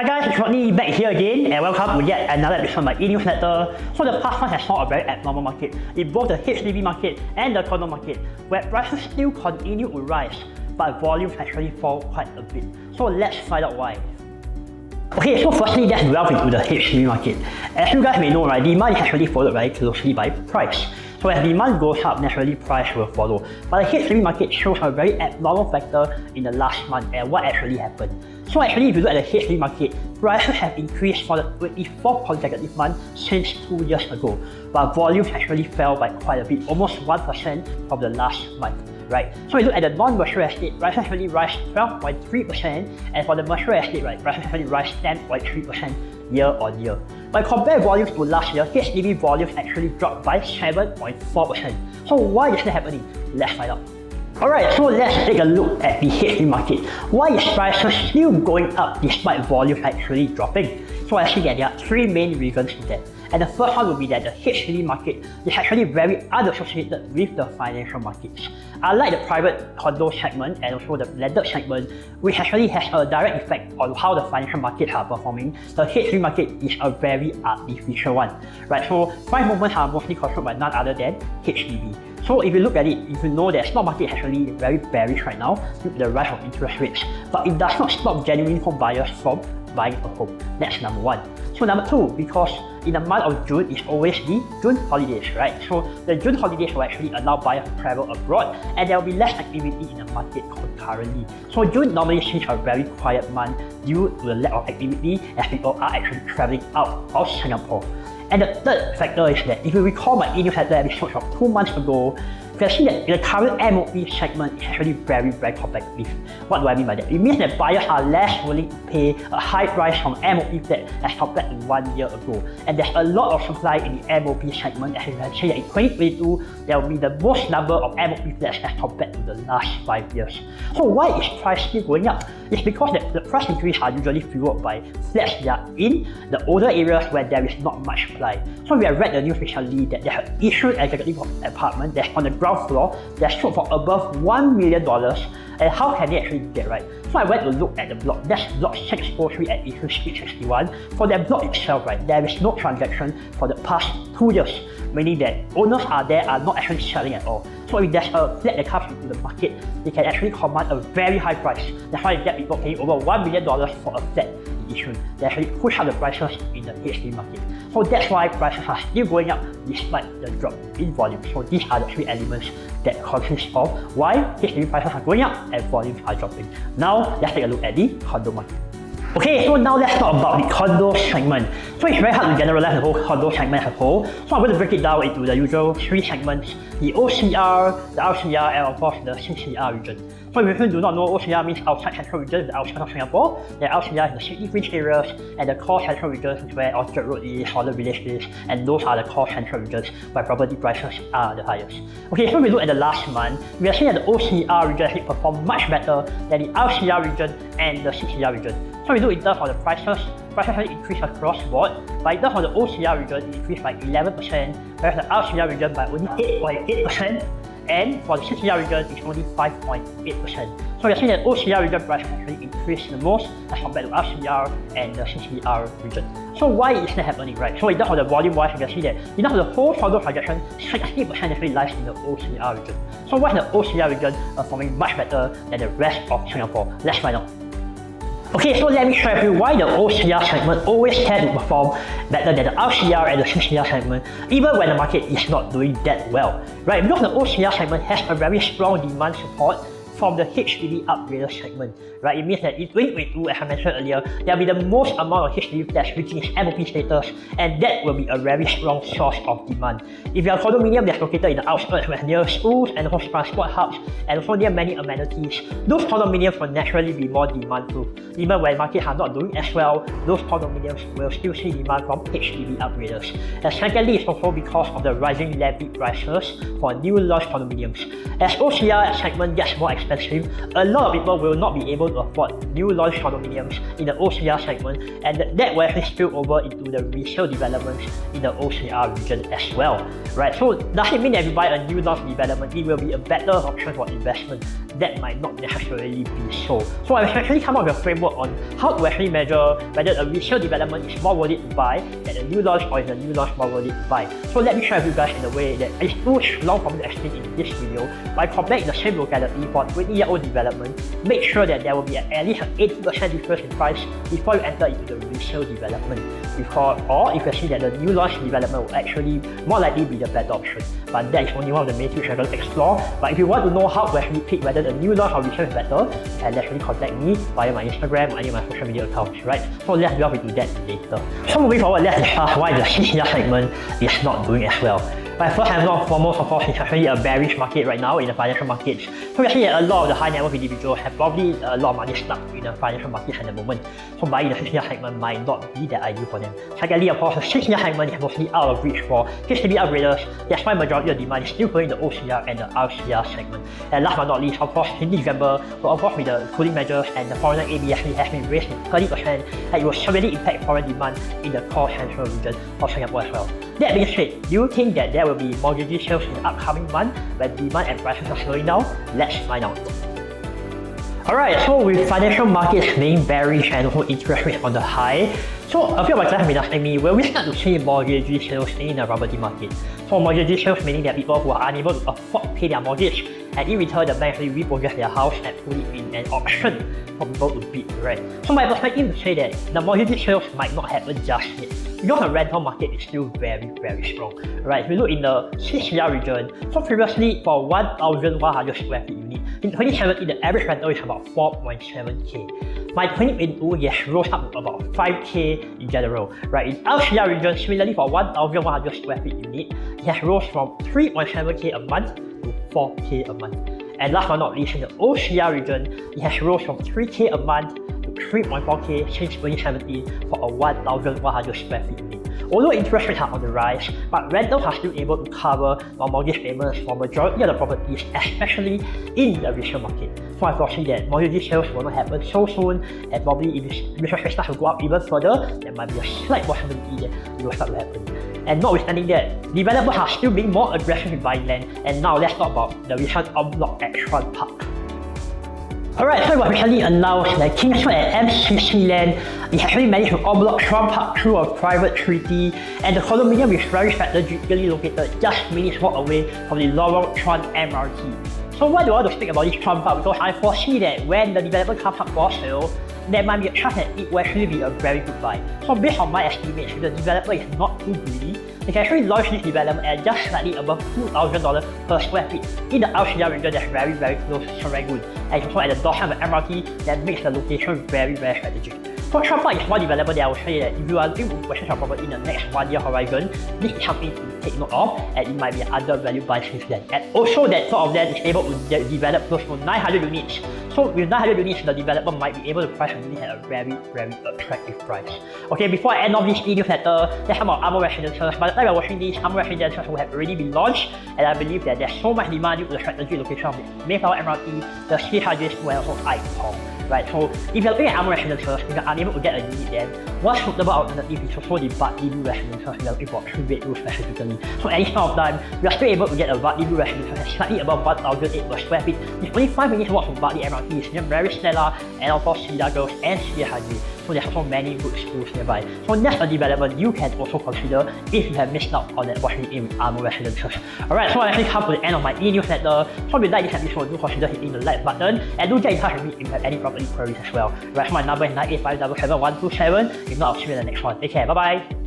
Hi guys, it's Rodney back here again and welcome to yet another episode of my e-newsletter. So the past month has saw a very abnormal market in both the HDB market and the condo market, where prices still continue to rise, but volumes actually fall quite a bit. So let's find out why. Okay, so firstly, let's delve into the HDB market. As you guys may know, right, demand is actually followed very closely by price. So as demand goes up, naturally price will follow. But the HDB market shows a very abnormal factor in the last month and what actually happened. So actually, if you look at the HDB market, prices have increased for the 24th consecutive month since 2 years ago, but volumes actually fell by quite a bit, almost 1% from the last month. Right. So we look at the non-mature estate, prices actually rise 12.3%, and for the mature estate, right, prices actually rise 10.3% year on year. But compare volumes to last year, HDB volumes actually dropped by 7.4%. So why is that happening? Let's find out. Alright, so let's take a look at the HDB market. Why is prices still going up despite volumes actually dropping? So actually, there are three main reasons for that. And the first one will be that the HDB market is actually very unassociated with the financial markets. Unlike the private condo segment and also the landed segment, which actually has a direct effect on how the financial markets are performing, the HDB market is a very artificial one. Right? So price movements are mostly controlled by none other than HDB. So if you look at it, if you know that stock market is actually very bearish right now due to the rise of interest rates, but it does not stop genuine home buyers from buying a home. That's number one. So number two, because in the month of June is always the June holidays, right? So the June holidays will actually allow buyers to travel abroad and there will be less activity in the market concurrently. So June normally sees a very quiet month due to the lack of activity as people are actually traveling out of Singapore. And the third factor is that if you recall my e-newsletter episode from 2 months ago, you can see that the current MOP segment is actually very competitive. What do I mean by that? It means that buyers are less willing to pay a high price from MOP flat as compared to 1 year ago. And there's a lot of supply in the MOP segment. As you can see that in 2022, there will be the most number of MOP flats as compared to the last 5 years. So why is price still going up? It's because the price increase are usually fueled by flats that are in the older areas where there is not much supply. So we have read the news recently that there are issued executive apartment that's on the ground floor that sold for above $1 million, and how can they actually get right? So I went to look at the block. That's block 643 at Issue Street 61. For that block itself, right, there is no transaction for the past 2 years, meaning that owners are not actually selling at all. So if there's a flat that comes into the market, they can actually command a very high price. That's why you get people paying over $1 million for a flat in Yishun. They actually push up the prices in the HDB market. So that's why prices are still going up despite the drop in volume. So these are the three elements that consist of why HDB prices are going up and volumes are dropping. Now let's take a look at the condo market. Okay, so now let's talk about the condo segment. So it's very hard to generalize the whole condo segment as a whole. So I'm going to break it down into the usual three segments: the OCR, the RCR, and of course the CCR region. So if you do not know, OCR means outside central region, the outskirts of Singapore. The RCR is the city fringe areas, and the core central regions is where Orchard Road is, Holland Village is, and those are the core central regions where property prices are the highest. Okay, so we look at the last month, we are seeing that the OCR region actually performed much better than the RCR region and the CCR region. So we look in terms of the prices actually increased across the board, but in terms of the OCR region, it increased by 11%, whereas the RCR region by only 8.8%, and for the CCR region, it's only 5.8%. So you're seeing that OCR region price actually increased the most as compared to RCR and the CCR region. So why is that happening, right? So in terms of the volume wise, you can see that in terms of the whole condo transaction, 60% actually lies in the OCR region. So why is the OCR region performing much better than the rest of Singapore? Let's find out. Okay, so let me share with you why the OCR segment always tend to perform better than the RCR and the CCR segment, even when the market is not doing that well, right? Because the OCR segment has a very strong demand support from the HDB upgrader segment, right? It means that in 2022, as I mentioned earlier, there will be the most amount of HDB flats reaching its MOP status, and that will be a very strong source of demand. If you are a condominium that's located in the outskirts where near schools and also transport hubs, and also near many amenities, those condominiums will naturally be more demand-proof. Even when markets are not doing as well, those condominiums will still see demand from HDB upgraders. And secondly, it's also because of the rising levy prices for new launch condominiums. As OCR segment gets more expensive, a lot of people will not be able to afford new launch condominiums in the OCR segment, and that will actually spill over into the resale developments in the OCR region as well, right? So does it mean that if you buy a new launch development, it will be a better option for investment? that might not necessarily be so. So I've actually come up with a framework on how to actually measure whether a resale development is more worth it to buy than a new launch, or is a new launch more worth it to buy. So let me share with you guys in a way that it's too long for me to explain in this video. By comparing the same locality for 20-year-old development, make sure that there will be at least an 80% difference in price before you enter into the resale development. Or if you see that the new launch development will actually more likely be the better option. But that is only one of the main things we're going to explore. But if you want to know how to actually pick whether the new launch or resale is better, you can actually contact me via my Instagram or any of my social media accounts, right? So let's delve into that later. So moving forward, let's discuss why the CCR segment is not doing as well. But first and foremost, of course, it's actually a bearish market right now in the financial markets. So we actually a lot of the high net worth individuals have probably a lot of money stuck in the financial markets at the moment. So buying the 6-year segment might not be that ideal for them. Secondly, of course, the 6-year segment is mostly out of reach for HDB upgraders. That's why majority of demand is still going the OCR and the RCR segment. And last but not least, of course, in December, of course, with the cooling measures and the foreigner AB actually has been raised to 30%, and it will severely impact foreign demand in the core central region of Singapore as well. That being said, do you think that there will be mortgagee sales in the upcoming month when demand and prices are slowing down? Let's find out. Alright, so with financial markets being bearish and also interest rates on the high, so a few of my clients have been asking me, will we start to see mortgagee sales in the property market? So mortgagee sales meaning that people who are unable to afford to pay their mortgage, and in return the bank actually repossess their house and put it in an auction for people to bid, right? So my perspective is to say that the mortgagee sales might not happen just yet, because the rental market is still very strong, right? If we look in the 6-year region, so previously for 1,100 square feet unit, in 2017 the average rental is about 4.7k. By 2022, it has rose up to about 5k in general, right? In LCR region, similarly for 1,100 square feet unit, it has rose from 3.7k a month to 4k a month. And last but not least, in the OCR region, it has rose from 3k a month to 3.4k since 2017 for a 1,100 square feet unit. Although interest rates are on the rise, but rentals are still able to cover the mortgage payments for majority of the properties, especially in the resale market. So I foresee that mortgage sales will not happen so soon, and probably if interest rates start to go up even further, there might be a slight possibility that it will start to happen. And notwithstanding that, developers are still being more aggressive in buying land, and now let's talk about the recent en-bloc at Chuan Park. Alright, so it was recently announced that Kingsford and MCC Land is actually managed to en-bloc Chuan Park through a private treaty, and the condominium is very strategically located just minutes walk away from the Lorong Chuan MRT. So why do I want to speak about this Chuan Park? Because I foresee that when the development comes up for sale, there might be a chance that it will actually be a very good buy. So based on my estimates, if the developer is not too greedy, they can actually launch this development at just slightly above $2,000 per square feet in the LCR region that's very close to Serangoon. And it's also at the doorstep of the MRT that makes the location very strategic. So Chuan Park is one developer that I will say that if you are looking to purchase your property in the next 1 year horizon, this is something to take note of, and it might be an undervalued buy since then. And also that sort of that is able to develop close to 900 units. So with 900 units, the developer might be able to price a unit at a very attractive price. Okay, before I end off this video letter, let's talk about Amo Residences. By the time you're watching this, Amo Residences will have already been launched, and I believe that there's so much demand due to the strategic location of the Mayflower MRT, the CHRJ and also ICOM. Right, so if you're looking at Amo Residences, if you're unable to get a unit then, one suitable alternative is also the Bartley Blue Residences if you're looking for 3 bedrooms specifically. So at this point of time, we are still able to get a Bartley Blue Residences at slightly above 1,008 per square feet. It's only 5 minutes walk from Bartley MRT, it's near Mary Stella and of course Cedar Girls and CHRJ. So there's also many good schools nearby. So that's a development you can also consider if you have missed out on that opportunity in Amo Residences. Alright, so I actually come to the end of my e-newsletter. So if you like this episode, do consider hitting the like button and do get in touch with me if you have any property queries as well. Right, so my number is 985771127. If not, I'll see you in the next one. Take care, bye bye.